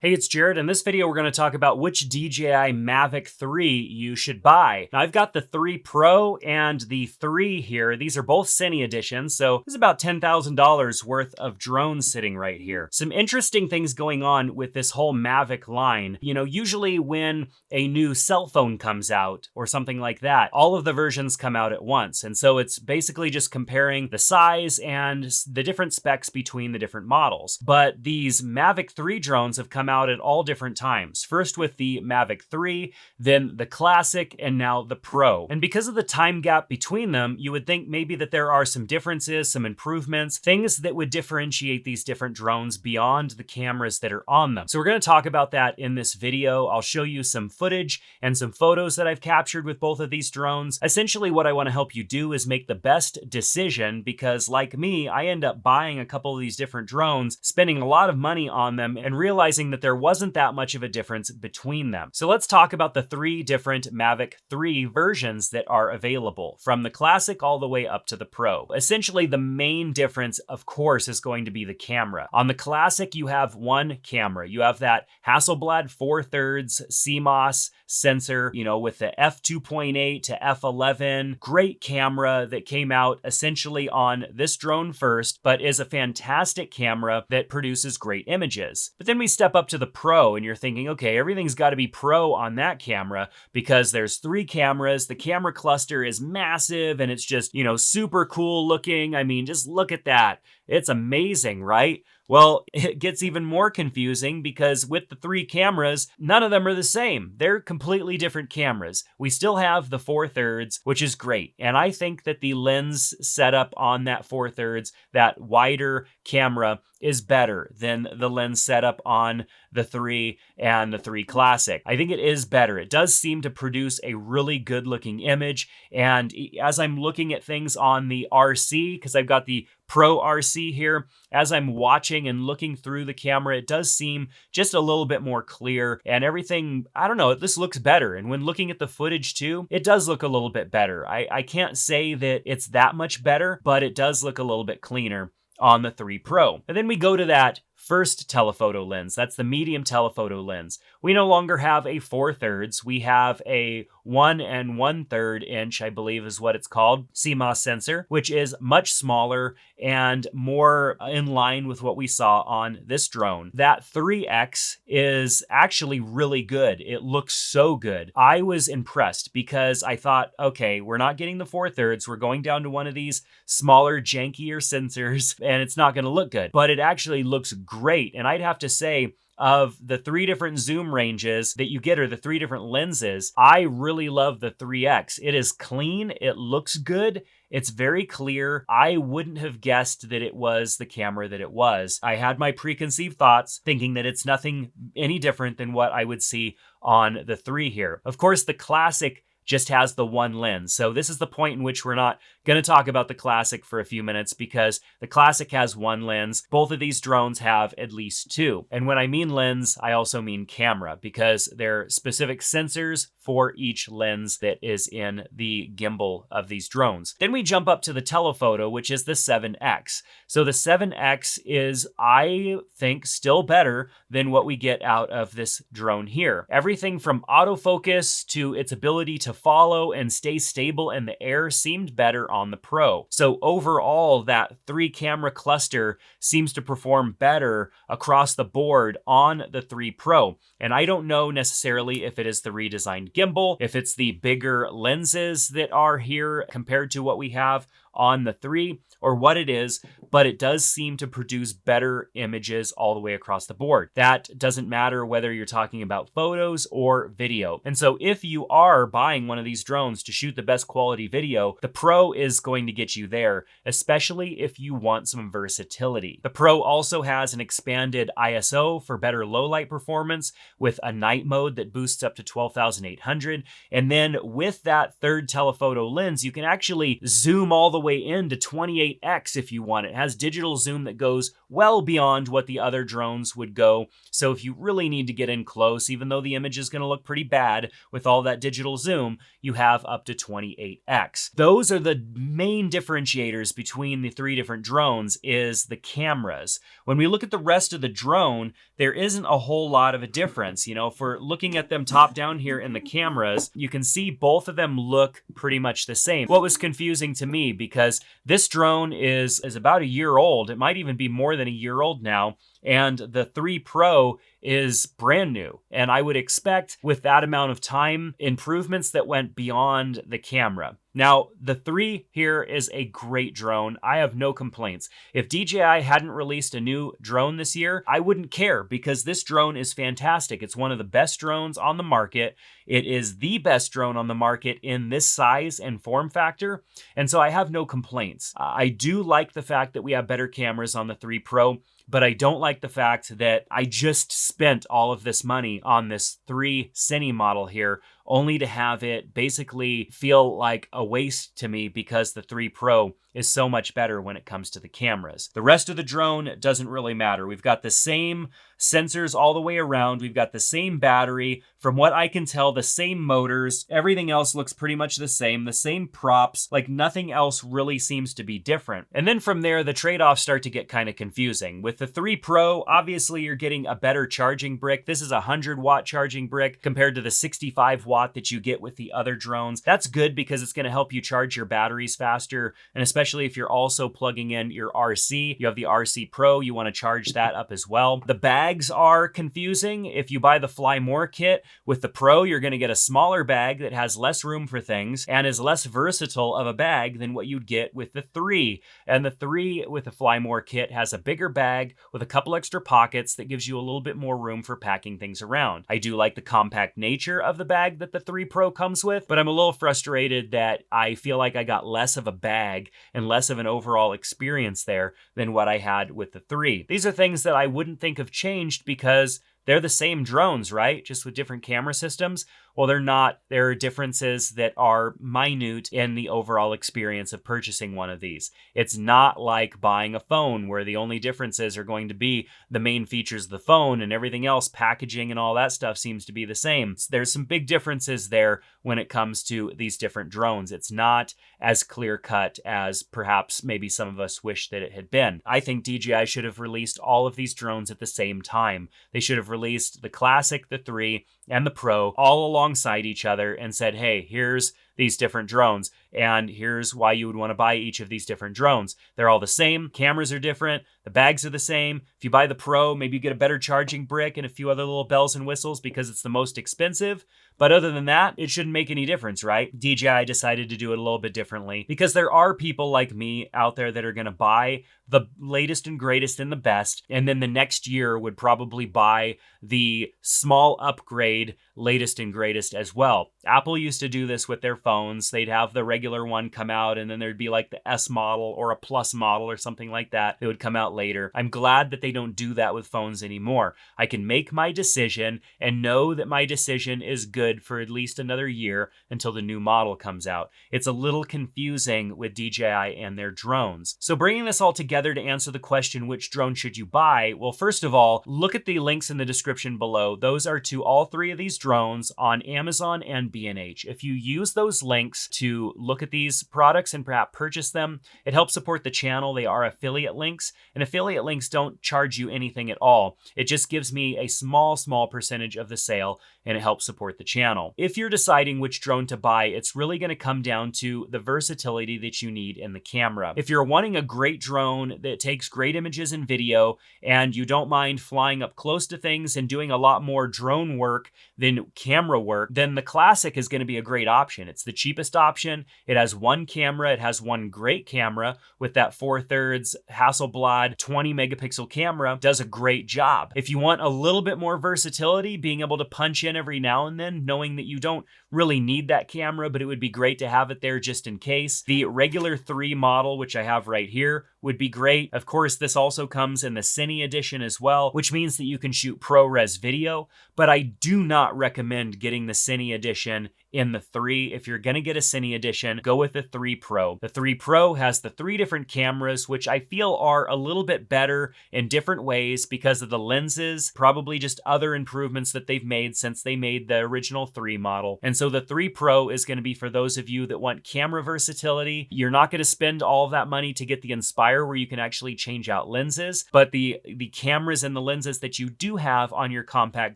Hey, it's Jared. In this video, we're going to talk about which DJI Mavic 3 you should buy. Now, I've got the 3 Pro and the 3 here. These are both Cine editions, so there's about $10,000 worth of drones sitting right here. Some interesting things going on with this whole Mavic line. You know, usually when a new cell phone comes out or something like that, all of the versions come out at once. And so it's basically just comparing the size and the different specs between the different models. But these Mavic 3 drones have come out at all different times. First with the Mavic 3, then the Classic, and now the Pro. And because of the time gap between them, you would think maybe that there are some differences, some improvements, things that would differentiate these different drones beyond the cameras that are on them. So we're going to talk about that in this video. I'll show you some footage and some photos that I've captured with both of these drones. Essentially, what I want to help you do is make the best decision because, like me, I end up buying a couple of these different drones, spending a lot of money on them, and realizing that there wasn't that much of a difference between them. So let's talk about the 3 different Mavic 3 versions that are available, from the Classic all the way up to the Pro. Essentially, the main difference, of course, is going to be the camera. On the Classic, you have one camera. You have that Hasselblad 4/3 CMOS sensor, you know, with the f2.8 to f11. Great camera that came out essentially on this drone first, but is a fantastic camera that produces great images. But then we step up to the Pro and you're thinking, okay, everything's got to be Pro on that camera because there's 3 cameras. The camera cluster is massive and it's just, you know, super cool looking. I mean, just look at that. It's amazing, right? Well, it gets even more confusing because with the 3 cameras, none of them are the same. They're completely different cameras. We still have the 4/3, which is great. And I think that the lens setup on that 4/3, that wider camera, is better than the lens setup on the 3 and the 3 Classic. I think it is better. It does seem to produce a really good looking image. And as I'm looking at things on the RC, because I've got the Pro RC here, as I'm watching and looking through the camera, it does seem just a little bit more clear and everything, I don't know, this looks better. And when looking at the footage too, it does look a little bit better. I can't say that it's that much better, but it does look a little bit cleaner on the 3 Pro. And then we go to that first telephoto lens. That's the medium telephoto lens. We no longer have a 4/3. We have a 1 1/3 inch, I believe is what it's called, CMOS sensor, which is much smaller and more in line with what we saw on this drone. That 3X is actually really good. It looks so good. I was impressed because I thought, okay, we're not getting the 4/3. We're going down to one of these smaller, jankier sensors, and it's not going to look good. But it actually looks great. And I'd have to say, of the 3 different zoom ranges that you get, or the 3 different lenses, I really love the 3X. It is clean. It looks good. It's very clear. I wouldn't have guessed that it was the camera that it was. I had my preconceived thoughts thinking that it's nothing any different than what I would see on the 3 here. Of course, the Classic just has the 1 lens. So this is the point in which we're not going to talk about the Classic for a few minutes because the Classic has 1 lens. Both of these drones have at least 2. And when I mean lens, I also mean camera because they're specific sensors for each lens that is in the gimbal of these drones. Then we jump up to the telephoto, which is the 7X. So the 7X is, I think, still better than what we get out of this drone here. Everything from autofocus to its ability to follow and stay stable in the air seemed better on the Pro. So overall, that 3 camera cluster seems to perform better across the board on the 3 Pro. And I don't know necessarily if it is the redesigned gimbal, if it's the bigger lenses that are here compared to what we have on the 3, or what it is, but it does seem to produce better images all the way across the board. That doesn't matter whether you're talking about photos or video. And so if you are buying one of these drones to shoot the best quality video, the Pro is going to get you there, especially if you want some versatility. The Pro also has an expanded ISO for better low light performance with a night mode that boosts up to 12,800. And then with that 3rd telephoto lens, you can actually zoom all the the way into 28x if you want. It has digital zoom that goes well beyond what the other drones would go. So if you really need to get in close, even though the image is going to look pretty bad with all that digital zoom, you have up to 28x. Those are the main differentiators between the three different drones, is the cameras. When we look at the rest of the drone, there isn't a whole lot of a difference. You know, if we're looking at them top down here in the cameras, you can see both of them look pretty much the same. What was confusing to me, because this drone is about a year old, it might even be more than a year old now, and the 3 Pro is brand new. And I would expect with that amount of time, improvements that went beyond the camera. Now, the 3 here is a great drone. I have no complaints. If DJI hadn't released a new drone this year, I wouldn't care, because this drone is fantastic. It's one of the best drones on the market. It is the best drone on the market in this size and form factor. And so I have no complaints. I do like the fact that we have better cameras on the 3 Pro, but I don't like the fact that I just spent all of this money on this 3 Cine model here, only to have it basically feel like a waste to me, because the 3 Pro is so much better when it comes to the cameras. The rest of the drone doesn't really matter. We've got the same sensors all the way around. We've got the same battery. From what I can tell, the same motors. Everything else looks pretty much the same props. Like, nothing else really seems to be different. And then from there, the trade-offs start to get kind of confusing. With the 3 Pro, obviously you're getting a better charging brick. This is a 100-watt charging brick compared to the 65-watt that you get with the other drones. That's good, because it's going to help you charge your batteries faster, and especially if you're also plugging in your RC. You have the RC Pro, you want to charge that up as well. The bags are confusing. If you buy the Fly More kit with the Pro, you're going to get a smaller bag that has less room for things and is less versatile of a bag than what you'd get with the 3. And the 3 with the Fly More kit has a bigger bag with a couple extra pockets that gives you a little bit more room for packing things around. I do like the compact nature of the bag that the 3 Pro comes with, but I'm a little frustrated that I feel like I got less of a bag and less of an overall experience there than what I had with the 3. These are things that I wouldn't think have changed, because they're the same drones, right? Just with different camera systems. Well, they're not. There are differences that are minute in the overall experience of purchasing one of these. It's not like buying a phone, where the only differences are going to be the main features of the phone, and everything else, packaging and all that stuff, seems to be the same. There's some big differences there when it comes to these different drones. It's not as clear-cut as perhaps maybe some of us wish that it had been. I think DJI should have released all of these drones at the same time. They should have released the Classic, the 3, and the Pro all alongside each other and said, hey, here's these different drones, and here's why you would want to buy each of these different drones. They're all the same. Cameras are different. The bags are the same. If you buy the Pro, maybe you get a better charging brick and a few other little bells and whistles because it's the most expensive. But other than that, it shouldn't make any difference, right? DJI decided to do it a little bit differently, because there are people like me out there that are going to buy the latest and greatest and the best, and then the next year would probably buy the small upgrade latest and greatest as well. Apple used to do this with their phones. They'd have the regular one come out, and then there'd be like the S model or a Plus model or something like that that would come out later. I'm glad that they don't do that with phones anymore. I can make my decision and know that my decision is good for at least another year until the new model comes out. It's a little confusing with DJI and their drones. So bringing this all together to answer the question, which drone should you buy? Well, first of all, look at the links in the description below. Those are to all 3 of these drones on Amazon and B&H. If you use those links to look at these products and perhaps purchase them, it helps support the channel. They are affiliate links, and affiliate links don't charge you anything at all. It just gives me a small percentage of the sale, and it helps support the channel. If you're deciding which drone to buy, it's really going to come down to the versatility that you need in the camera. If you're wanting a great drone that takes great images and video, and you don't mind flying up close to things and doing a lot more drone work than camera work, then the Classic is going to be a great option. It's the cheapest option. It has one camera. It has one great camera with that 4/3 Hasselblad 20 megapixel camera. Does a great job. If you want a little bit more versatility, being able to punch in every now and then, knowing that you don't really need that camera, but it would be great to have it there just in case, the regular 3 model, which I have right here, would be great. Of course, this also comes in the Cine edition as well, which means that you can shoot ProRes video, but I do not recommend getting the Cine edition in the 3. If you're gonna get a Cine edition, go with the 3 Pro. The 3 Pro has the 3 different cameras, which I feel are a little bit better in different ways because of the lenses, probably just other improvements that they've made since they made the original 3 model. And so the 3 Pro is gonna be for those of you that want camera versatility. You're not gonna spend all of that money to get the Inspire where you can actually change out lenses, but the cameras and the lenses that you do have on your compact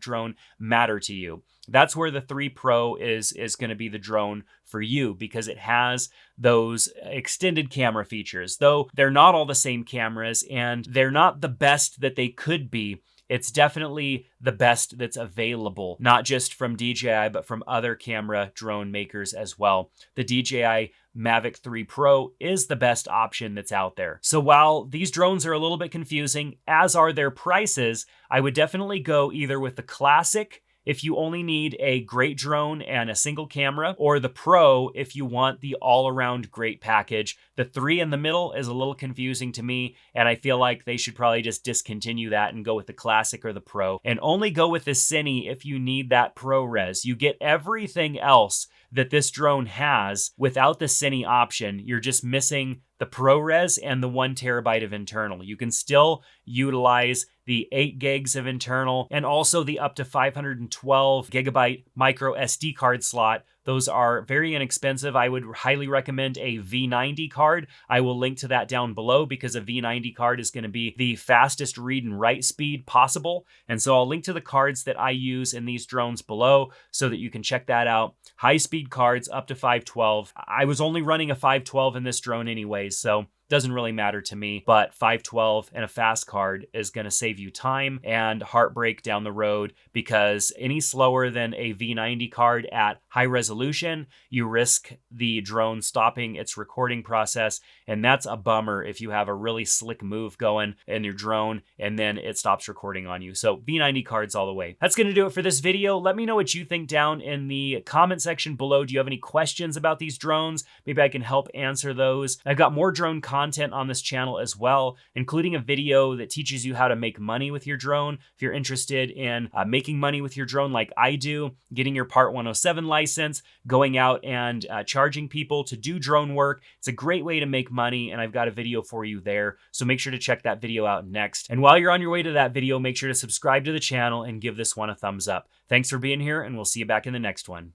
drone matter to you. That's where the 3 Pro is going to be the drone for you because it has those extended camera features. Though they're not all the same cameras and they're not the best that they could be, it's definitely the best that's available, not just from DJI, but from other camera drone makers as well. The DJI Mavic 3 Pro is the best option that's out there. So while these drones are a little bit confusing, as are their prices, I would definitely go either with the Classic if you only need a great drone and a single camera, or the Pro if you want the all-around great package. The 3 in the middle is a little confusing to me, and I feel like they should probably just discontinue that and go with the Classic or the Pro, and only go with the Cine if you need that ProRes. You get everything else that this drone has without the Cine option. You're just missing the ProRes and the 1 terabyte of internal. You can still utilize the 8 gigs of internal and also the up to 512 gigabyte micro SD card slot. Those are very inexpensive. I would highly recommend a V90 card. I will link to that down below because a V90 card is going to be the fastest read and write speed possible. And so I'll link to the cards that I use in these drones below so that you can check that out. High speed cards up to 512. I was only running a 512 in this drone anyways, so doesn't really matter to me, but 512 and a fast card is going to save you time and heartbreak down the road because any slower than a V90 card at high resolution, you risk the drone stopping its recording process, and that's a bummer if you have a really slick move going in your drone and then it stops recording on you. So V90 cards all the way. That's going to do it for this video. Let me know what you think down in the comment section below. Do you have any questions about these drones? Maybe I can help answer those. I've got more drone content on this channel as well, including a video that teaches you how to make money with your drone. If you're interested in making money with your drone like I do, getting your Part 107 license, going out and charging people to do drone work, it's a great way to make money, and I've got a video for you there. So make sure to check that video out next. And while you're on your way to that video, make sure to subscribe to the channel and give this one a thumbs up. Thanks for being here, and we'll see you back in the next one.